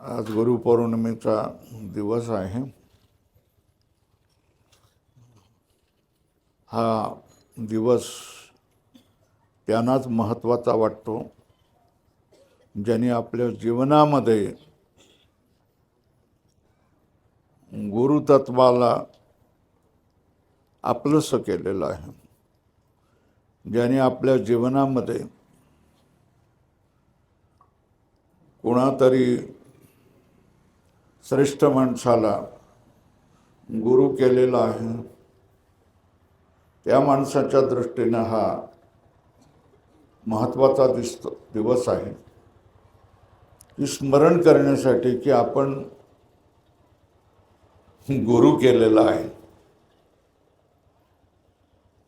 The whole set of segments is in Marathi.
आज गुरुपौर्णिमेचा दिवस आहे. हा दिवस त्यांनाच महत्त्वाचा वाटतो ज्यांनी आपल्या जीवनामध्ये गुरुतत्वाला आपलंसं केलेलं आहे, ज्यांनी आपल्या जीवनामध्ये कोणातरी श्रेष्ठ माणसाला गुरु केलेला आहे. त्या माणसाच्या दृष्टीनं हा महत्त्वाचा दिवस आहे की स्मरण करण्यासाठी की आपण गुरु केलेला आहे,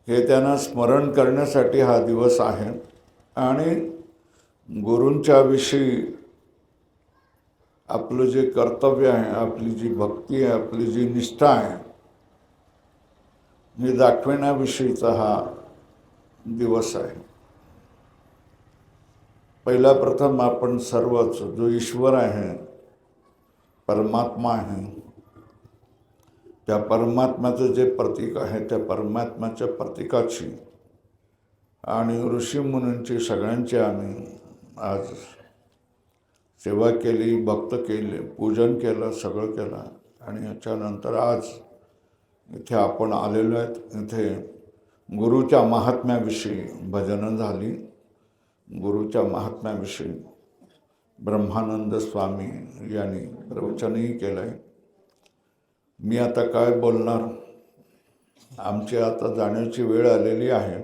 हे त्यांना स्मरण करण्यासाठी हा दिवस आहे. आणि गुरूंच्या विषयी आपलं जे कर्तव्य आहे, आपली जी भक्ती आहे, आपली जी निष्ठा आहे, हे दाखविण्याविषयीचा हा दिवस आहे. पहिला प्रथम आपण सर्वच जो ईश्वर आहे, परमात्मा आहे, त्या परमात्म्याचं जे प्रतीक आहे त्या परमात्म्याच्या प्रतीकाची आणि ऋषीमुनींची सगळ्यांची आम्ही आज सेवा केली, भक्त केले, पूजन केलं, सगळं केलं. आणि याच्यानंतर आज इथे आपण आलेलो आहेत. इथे गुरुच्या महात्म्याविषयी भजनं झाली, गुरुच्या महात्म्याविषयी ब्रह्मानंद स्वामी यांनी प्रवचनही केलं आहे. मी आता काय बोलणार, आमची आता जाण्याची वेळ आलेली आहे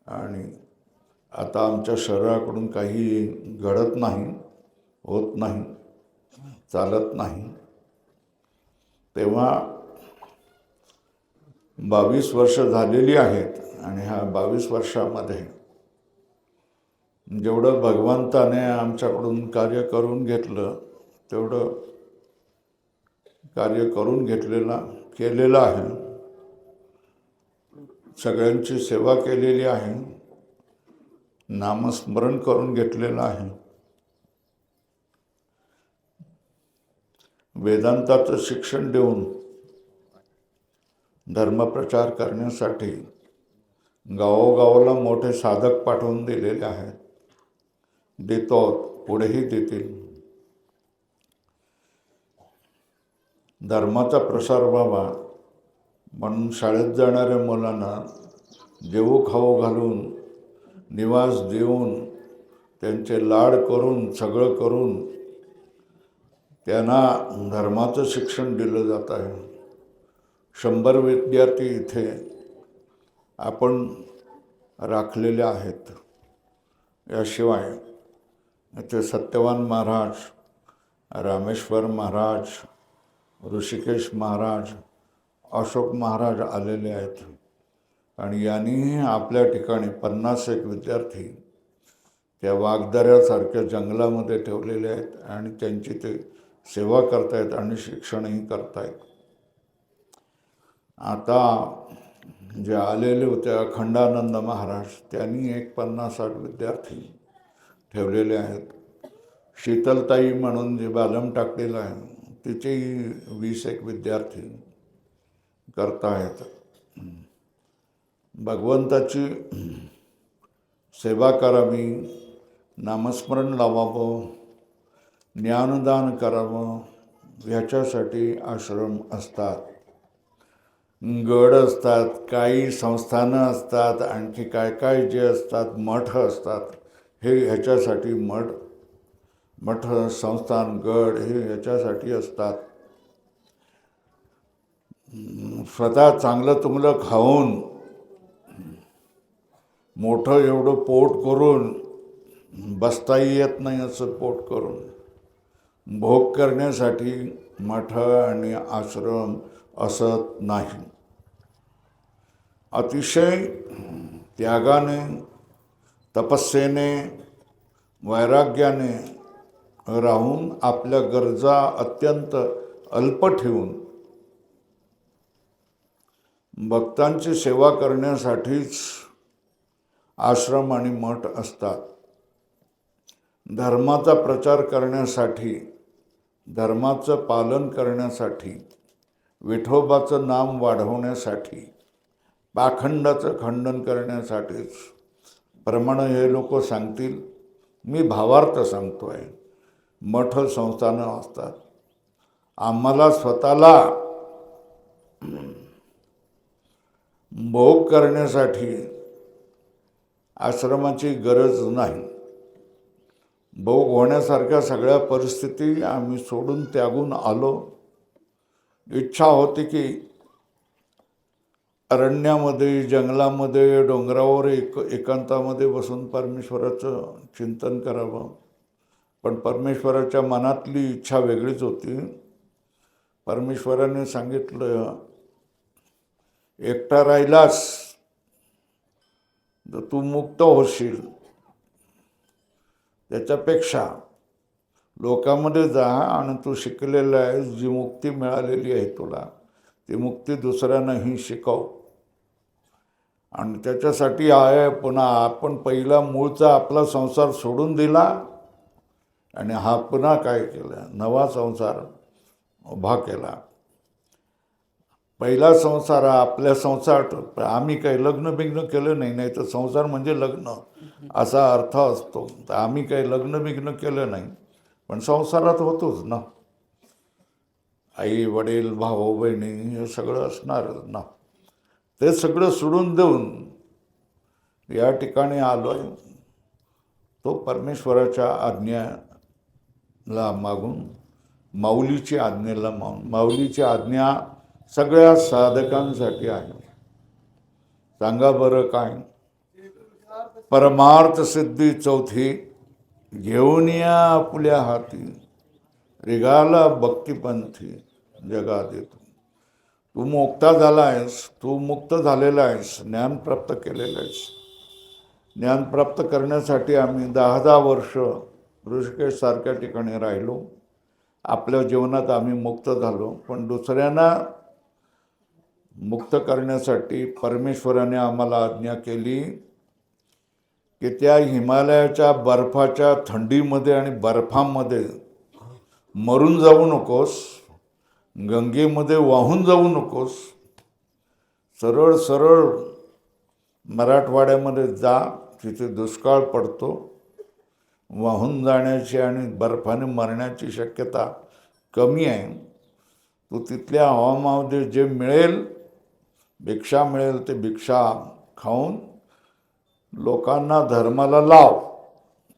आणि आता आमच्या शरीराकडून काही घडत नाही, होत नाही, चालत नाही. तेव्हा 22 वर्ष झालेली आहेत आणि ह्या 22 वर्षामध्ये जेवढं भगवंताने आमच्याकडून कार्य करून घेतलं तेवढं कार्य करून केलेलं आहे. सगळ्यांची सेवा केलेली आहे, नामस्मरण करून घेतलेलं आहे. वेदांताचं शिक्षण देऊन धर्मप्रचार करण्यासाठी गावोगावाला मोठे साधक पाठवून दिलेले आहेत, देतो, पुढेही देतील. धर्माचा प्रसार व्हावा म्हणून शाळेत जाणाऱ्या मुलांना जेवू खाऊ घालून, निवास देऊन, त्यांचे लाड करून, सगळं करून त्यांना धर्माचं शिक्षण दिलं जात आहे. 100 विद्यार्थी इथे आपण राखलेले आहेत. याशिवाय इथे सत्यवान महाराज, रामेश्वर महाराज, ऋषिकेश महाराज, अशोक महाराज आलेले आहेत. आणि यांनी आपल्या ठिकाणी 51 विद्यार्थी त्या वाघदऱ्यासारख्या जंगलामध्ये ठेवलेले आहेत आणि त्यांची ते सेवा करतायत आणि शिक्षणही करतायत. आता जे आलेले होते अखंडानंद महाराज, त्यांनी एक 50-60 विद्यार्थी ठेवलेले आहेत. शीतलताई म्हणून जे बालम टाकलेलं आहे तिचेही 20-1 विद्यार्थी करतायत. भगवंताची सेवा करावी, नामस्मरण लावावं, ज्ञानदान करावं, ह्याच्यासाठी आश्रम असतात, गड असतात, काही संस्थानं असतात, आणखी काय काय जे असतात, मठ असतात. हे ह्याच्यासाठी मठ संस्थान, गड हे ह्याच्यासाठी असतात. स्वतः चांगलं तुंगलं खाऊन, मोठं एवढं पोट करून बसताही येत नाही असं पोट करून भोग करण्यासाठी मठ आणि आश्रम असत नाही. अतिशय त्यागाने, तपस्येने, वैराग्याने राहून आपल्या गरजा अत्यंत अल्प ठेवून भक्तांची सेवा करण्यासाठीच आश्रम आणि मठ असतात. धर्माचा प्रचार करण्यासाठी धर्माचं पालन करण्यासाठी, विठोबाचं नाम वाढवण्यासाठी, पाखंडाचं खंडन करण्यासाठीच प्रमाणे हे लोक सांगतील. मी भावार्थ सांगतो आहे. मठ संस्थानं असतात. आम्हाला स्वतःला भोग करण्यासाठी आश्रमाची गरज नाही. भोग होण्यासारख्या सगळ्या परिस्थिती आम्ही सोडून त्यागून आलो. इच्छा होती की अरण्यामध्ये, जंगलामध्ये, डोंगरावर एकांतामध्ये बसून परमेश्वराचं चिंतन करावं. पण परमेश्वराच्या मनातली इच्छा वेगळीच होती. परमेश्वराने सांगितलं, एकटा राहिलास तर तू मुक्त होशील. त्याच्यापेक्षा लोकांमध्ये जा आणि तू शिकलेला आहेस, जी मुक्ती मिळालेली आहे तुला, ती मुक्ती दुसऱ्यांनाही शिकव. आणि त्याच्यासाठी आहे पुन्हा आपण पहिला मूळचा आपला संसार सोडून दिला आणि हा पुन्हा काय केला, नवा संसार उभा केला. पहिला संसार हा आपल्या संसार, आम्ही काही लग्न बिग्न केलं नाही, नाही तर संसार म्हणजे लग्न असा अर्थ असतो. तर आम्ही काही लग्न बिग्न केलं नाही, पण संसारात होतोच ना. आई वडील भाऊ बहिणी हे सगळं असणारच ना. ते सगळं सोडून देऊन या ठिकाणी आलो आहे. तो परमेश्वराच्या आज्ञेला मागून, माऊलीची आज्ञेला मागून. माऊलीची आज्ञा सगळ्या साधकांसाठी आहे. सांगा बरं काय? परमार्थ सिद्धी चौथी घेऊन या आपल्या हाती, रिगाला भक्तिपंथी जगात येतो. तू मुक्ता झाला आहेस, तू मुक्त झालेला आहेस, ज्ञान प्राप्त केलेलं आहेस. ज्ञान प्राप्त करण्यासाठी आम्ही 10-10 वर्ष ऋषिकेशसारख्या ठिकाणी राहिलो. आपल्या जीवनात आम्ही मुक्त झालो. पण दुसऱ्यांना मुक्त करण्यासाठी परमेश्वराने आम्हाला आज्ञा केली की त्या हिमालयाच्या बर्फाच्या थंडीमध्ये आणि बर्फामध्ये मरून जाऊ नकोस, गंगेमध्ये वाहून जाऊ नकोस. सरळ सरळ मराठवाड्यामध्ये जा, तिथे दुष्काळ पडतो. वाहून जाण्याची आणि बर्फाने मरण्याची शक्यता कमी आहे. तू तिथल्या हवामानामध्ये जे मिळेल, भिक्षा मिळेल, ते भिक्षा खाऊन लोकांना धर्माला लाव.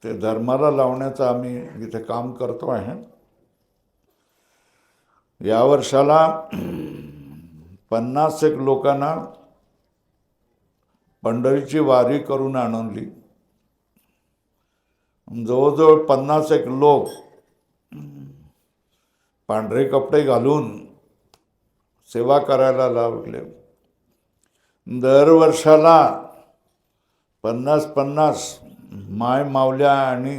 ते धर्माला लावण्याचं आम्ही इथे काम करतो आहे. या वर्षाला 50 लोकांना पंढरीची वारी करून आणली. जवळजवळ 50 लोक पांढरे कपडे घालून सेवा करायला लागले. दरवर्षाला 50 माय माऊल्या आणि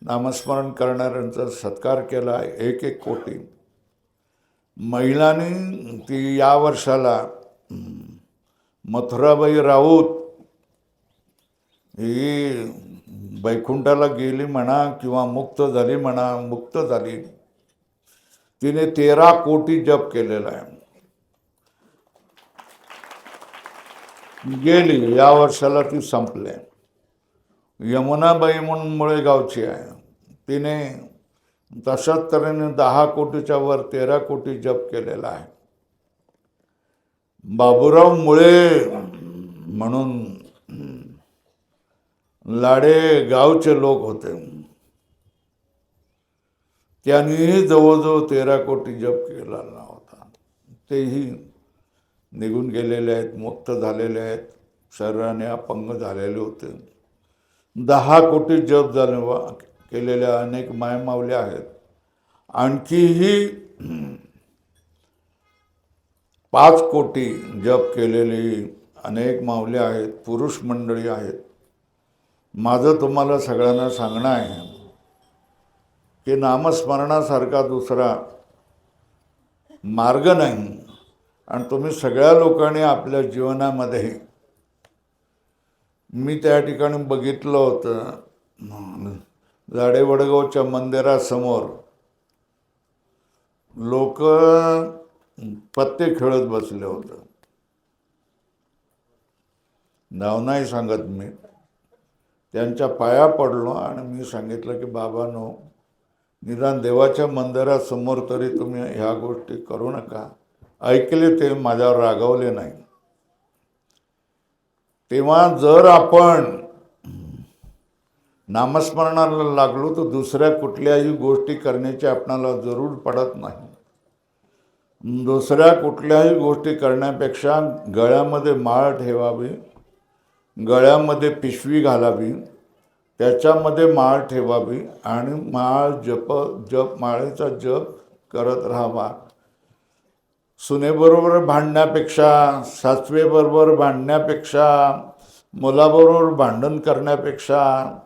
नामस्मरण करणाऱ्यांचा सत्कार केला. 1 कोटी महिलांनी. ती या वर्षाला मथुराबाई राऊत ही वैकुंठाला गेली म्हणा किंवा मुक्त झाली म्हणा, मुक्त झाली. तिने 13 कोटी जप केलेला आहे. गेली, या वर्षाला ती संपले. यमुनाबाई म्हणून मुळेगावची आहे. तिने तशाच तऱ्हेने 10 कोटीच्या वर 13 कोटी जप केलेला आहे. बाबूराव मुळे म्हणून लाडे गावचे लोक होते, त्यांनी जवळजवळ 13 कोटी जप केलेला होता. तेही निघून गेलेले आहेत, मुक्त झालेले आहेत, शरीराने अपंग झालेले होते. 10 कोटी जप झाले केलेल्या अनेक मायमावल्या आहेत. आणखीही 5 कोटी जप केलेली अनेक माऊल्या आहेत, पुरुष मंडळी आहेत. माझं तुम्हाला सगळ्यांना सांगणं आहे की नामस्मरणासारखा दुसरा मार्ग नाही. आणि तुम्ही सगळ्या लोकांनी आपल्या जीवनामध्ये, मी त्या ठिकाणी बघितलं होतं, झाडे वडगावच्या मंदिरासमोर लोक पत्ते खेळत बसले होते. नाव नाही सांगत मी. त्यांच्या पाया पडलो आणि मी सांगितलं की बाबांनो, निदान देवाच्या मंदिरासमोर तरी तुम्ही ह्या गोष्टी करू नका. ऐकले ते, माझ्यावर रागावले नाही. तेव्हा जर आपण नामस्मरणाला लागलो तर दुसऱ्या कुठल्याही गोष्टी करण्याची आपणाला जरूर पडत नाही. दुसऱ्या कुठल्याही गोष्टी करण्यापेक्षा गळ्यामध्ये माळ ठेवावी, गळ्यामध्ये पिशवी घालावी, त्याच्यामध्ये माळ ठेवावी आणि माळेचा जप करत राहावा. सुनेबरोबर भांडण्यापेक्षा, सासवेबरोबर भांडण्यापेक्षा, मुलाबरोबर भांडण करण्यापेक्षा,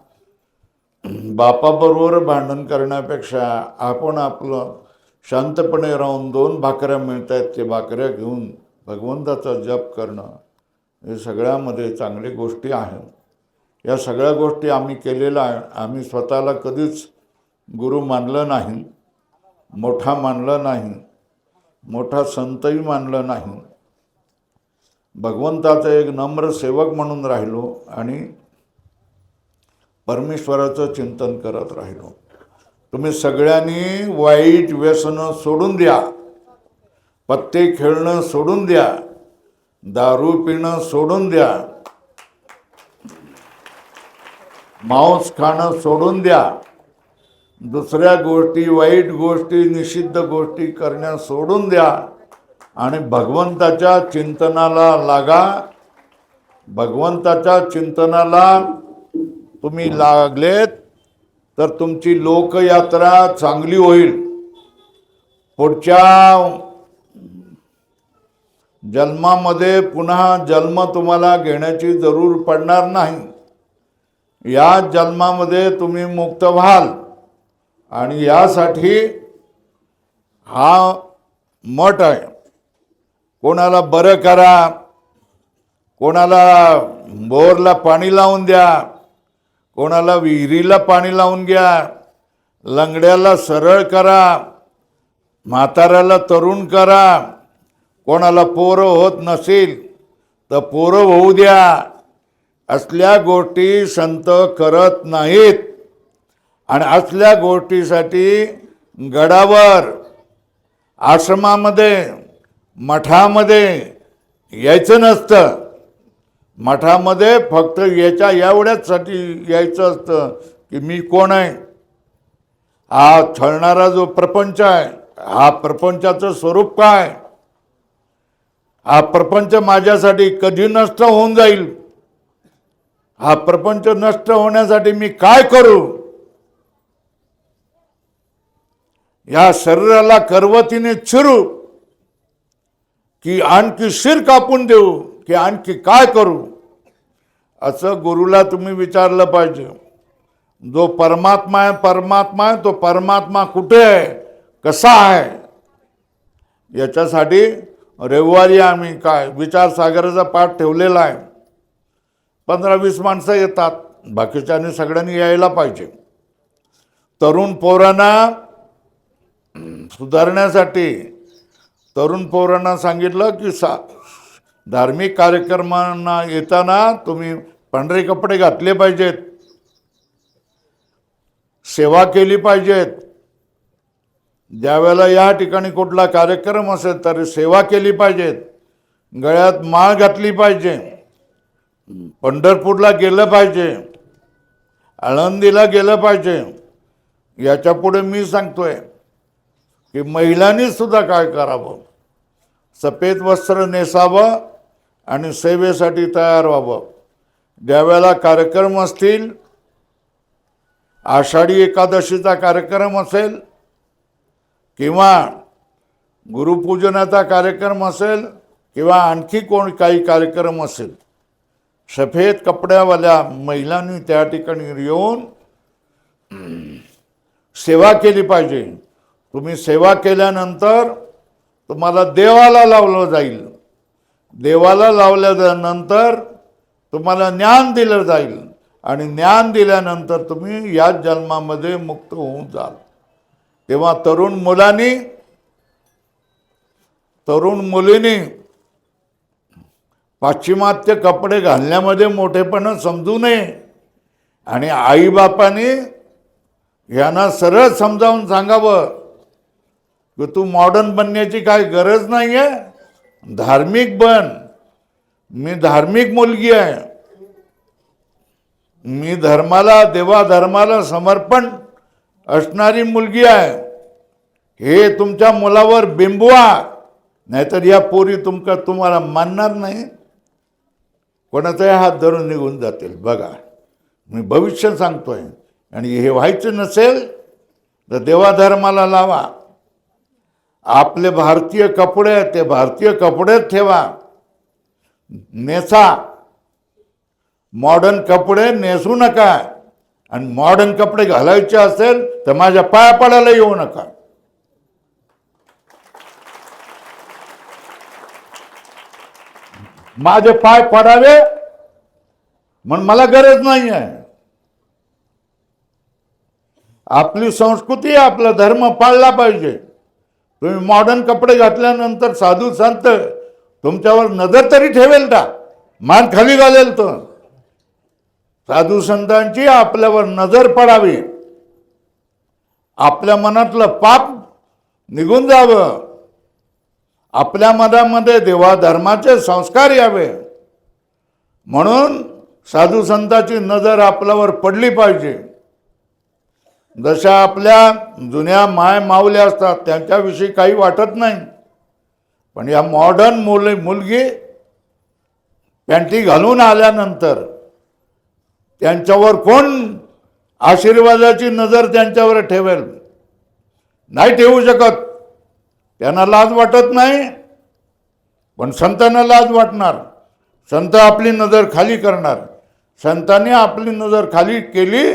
बापाबरोबर भांडण करण्यापेक्षा आपण आपलं शांतपणे राहून 2 भाकऱ्या मिळत आहेत ते भाकऱ्या घेऊन भगवंताचा जप करणं, हे सगळ्यामध्ये चांगली गोष्टी आहेत. या सगळ्या गोष्टी आम्ही केलेल्या आहे. आम्ही स्वतःला कधीच गुरु मानलं नाही, मोठा मानलं नाही, मोठा संतही मानलं नाही. भगवंताचा एक नम्र सेवक म्हणून राहिलो आणि परमेश्वराचं चिंतन करत राहिलो. तुम्ही सगळ्यांनी वाईट व्यसनं सोडून द्या, पत्ते खेळणं सोडून द्या, दारू पिणं सोडून द्या, मांस खाणं सोडून द्या, दुसऱ्या गोष्टी, वाईट गोष्टी, निषिद्ध गोष्टी करण्या सोडून द्या आणि भगवंताच्या चिंतनाला लागा. भगवंताच्या चिंतनाला तुम्ही लागलेत तर तुमची लोकयात्रा चांगली होईल. पुढच्या जन्मामध्ये पुन्हा जन्म तुम्हाला घेण्याची जरूर पडणार नाही. या जन्मामध्ये तुम्ही मुक्त व्हाल आणि यासाठी हा मठ आहे. कोणाला बरं करा, कोणाला बोरला पाणी लावून द्या, कोणाला विहिरीला पाणी लावून घ्या, लंगड्याला सरळ करा, म्हाताऱ्याला तरुण करा, कोणाला पोरं होत नसेल तर पोरं होऊ द्या. असल्या गोष्टी संत करत नाहीत आणि असल्या गोष्टीसाठी गडावर, आश्रमामध्ये, मठामध्ये यायचं नसतं. मठामध्ये फक्त एवढ्याचसाठी यायचं असतं की मी कोण आहे. हा छळणारा जो प्रपंच आहे, हा प्रपंचाचं स्वरूप काय, हा प्रपंच माझ्यासाठी कधी नष्ट होऊन जाईल, हा प्रपंच नष्ट होण्यासाठी मी काय करू, या शरीराला करवतीने चिरू की आणखी शिर कापून देऊ की आणखी काय करू, असं गुरुला तुम्ही विचारलं पाहिजे. जो परमात्मा आहे, परमात्मा आहे, तो परमात्मा कुठे आहे, कसा आहे, याच्यासाठी रविवारी आम्ही काय विचारसागराचा पाठ ठेवलेला आहे. 15-20 माणसं येतात, बाकीच्यांनी सगळ्यांनी यायला पाहिजे. तरुण पोरांना सुधारण्यासाठी तरुण पोरांना सांगितलं की धार्मिक कार्यक्रमांना येताना तुम्ही पांढरे कपडे घातले पाहिजेत, सेवा केली पाहिजेत. ज्यावेळेला या ठिकाणी कुठला कार्यक्रम असेल तर सेवा केली पाहिजेत, गळ्यात माळ घातली पाहिजे, पंढरपूरला गेलं पाहिजे, आळंदीला गेलं पाहिजे. याच्या पुढे मी सांगतोय की महिलांनी सुद्धा काय करावं, सफेद वस्त्र नेसावं आणि सेवेसाठी तयार व्हावं. ज्यावेळेला कार्यक्रम असतील, आषाढी एकादशीचा कार्यक्रम असेल किंवा गुरुपूजनाचा कार्यक्रम असेल किंवा आणखी काही कार्यक्रम असेल, सफेद कपड्यावाल्या महिलांनी त्या ठिकाणी येऊन सेवा केली पाहिजे. तुम्ही सेवा केल्यानंतर तुम्हाला देवाला लावलं जाईल, देवाला लावल्यानंतर तुम्हाला ज्ञान दिलं जाईल आणि ज्ञान दिल्यानंतर तुम्ही या जन्मामध्ये मुक्त होऊन जाल. तेव्हा तरुण मुलांनी तरुण मुलींनी पाश्चिमात्य कपडे घालण्यामध्ये मोठेपणा समजू नये आणि आईबापाने यांना सरळ समजावून सांगावं की तू मॉडर्न बनण्याची काय गरज नाही आहे, धार्मिक बन. मी धार्मिक मुलगी आहे, मी धर्माला, देवा धर्माला समर्पण असणारी मुलगी आहे. हे तुमच्या मुलावर बिंबवा, नाहीतर या पोरी तुम्हाला मानणार नाही, कोणाचाही हात धरून निघून जातील. बघा, मी भविष्य सांगतोय. आणि हे व्हायचं नसेल तर देवा धर्माला लावा. आपले भारतीय कपडे ते भारतीय कपडेच ठेवा, नेसा. मॉडर्न कपडे नेसू नका. आणि मॉडर्न कपडे घालायचे असेल तर माझ्या पाया पडायला येऊ नका. माझे पाय पडावे म्हणून मला गरज नाही आहे. आपली संस्कृती, आपला धर्म पाळला पाहिजे. तुम्ही मॉडर्न कपडे घातल्यानंतर साधू संत तुमच्यावर नजर तरी ठेवेल का? मान खाली घालेल. तो साधू संतांची आपल्यावर नजर पडावी, आपल्या मनातलं पाप निघून जावं, आपल्या मनामध्ये देवा धर्माचे संस्कार यावे, म्हणून साधू संतांची नजर आपल्यावर पडली पाहिजे. जशा आपल्या जुन्या माय माऊल्या असतात त्यांच्याविषयी काही वाटत नाही, पण या मॉडर्न मुलगी पॅन्टी घालून आल्यानंतर त्यांच्यावर कोण आशीर्वादाची नजर त्यांच्यावर ठेवेल? नाही ठेवू शकत. त्यांना लाज वाटत नाही, पण संतांना लाज वाटणार. संत आपली नजर खाली करणार. संतांनी आपली नजर खाली केली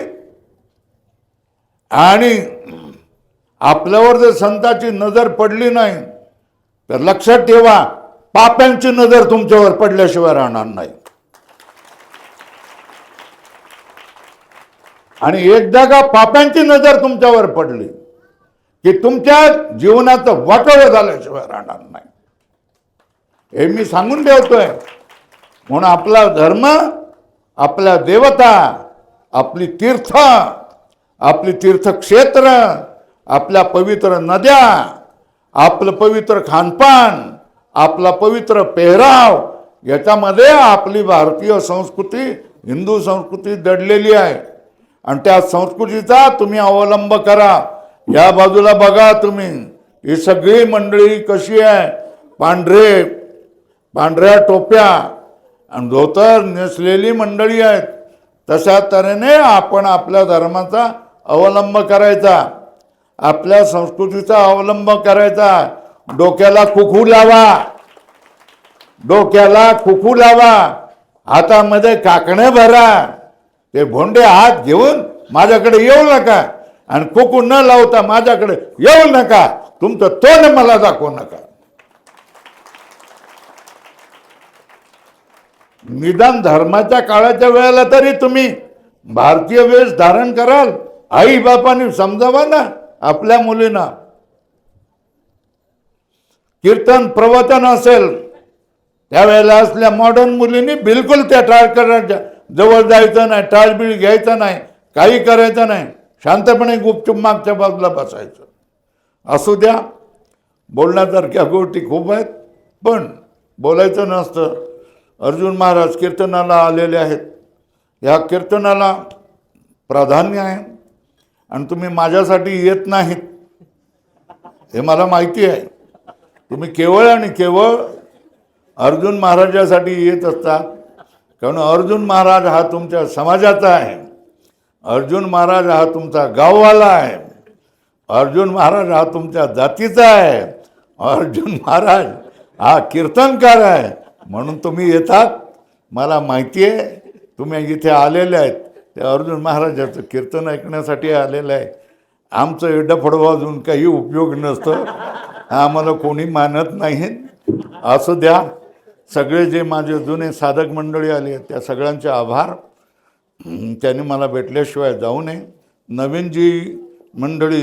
आणि आपल्यावर जर संतांची नजर पडली नाही तर लक्षात ठेवा, पाप्यांची नजर तुमच्यावर पडल्याशिवाय राहणार नाही. आणि एकदा का पाप्यांची नजर तुमच्यावर पडली की तुमच्या जीवनाचं वाटोळं झाल्याशिवाय राहणार नाही. हे मी सांगून ठेवतोय. म्हणून आपला धर्म, आपल्या देवता, आपली तीर्थ, आपली तीर्थक्षेत्र, आपल्या पवित्र नद्या, आपलं पवित्र खानपान, आपला पवित्र पेहराव, याच्यामध्ये आपली भारतीय संस्कृती, हिंदू संस्कृती दडलेली आहे. आणि त्या संस्कृतीचा तुम्ही अवलंब करा. या बाजूला बघा तुम्ही, ही सगळी मंडळी कशी आहे, पांढऱ्या टोप्या आणि धोतर नेसलेली मंडळी आहेत. तशा तऱ्हेने आपण आपल्या धर्माचा अवलंब करायचा, आपल्या संस्कृतीचा अवलंब करायचा. डोक्याला कुकू लावा, डोक्याला कुकू लावा, हातामध्ये काकणे भरा. ते भोंडे हात घेऊन माझ्याकडे येऊ नका आणि कुकू न लावता माझ्याकडे येऊ नका. तुमचं तोंड मला दाखवू नका. निदान धर्माच्या काळाच्या वेळेला तरी तुम्ही भारतीय वेश धारण कराल. आई बापांनी समजावा ना आपल्या मुलींना. कीर्तन प्रवचन असेल त्यावेळेला असल्या मॉडर्न मुलींनी बिलकुल त्या टाळकऱ्याच्या जवळ जायचं नाही, टाळबीळ घ्यायचं नाही, काही करायचं नाही. शांतपणे गुपचूप मागच्या बाजूला बसायचं. असू द्या, बोलण्यासारख्या गोष्टी खूप आहेत, पण बोलायचं नसतं. अर्जुन महाराज कीर्तनाला आलेले आहेत. या कीर्तनाला प्राधान्य आहे आणि तुम्ही माझ्यासाठी येत नाहीत हे मला माहिती आहे. तुम्ही केवळ आणि केवळ अर्जुन महाराजासाठी येत असतात, कारण अर्जुन महाराज हा तुमच्या समाजाचा आहे. अर्जुन महाराज हा तुमचा गाववाला आहे. अर्जुन महाराज हा तुमच्या जातीचा आहे. अर्जुन महाराज हा कीर्तनकार आहे. म्हणून तुम्ही येतात. मला माहिती आहे तुम्ही इथे आलेले आहेत ते अर्जुन महाराजाचं कीर्तन ऐकण्यासाठी आलेलं आहे. आमचं एडफड वाजून काही उपयोग नसतं, आम्हाला कोणी मानत नाही. असू द्या. सगळे जे माझे जुने साधक मंडळी आले आहेत त्या सगळ्यांचे आभार. त्यांनी मला भेटल्याशिवाय जाऊ नये. नवीन जी मंडळी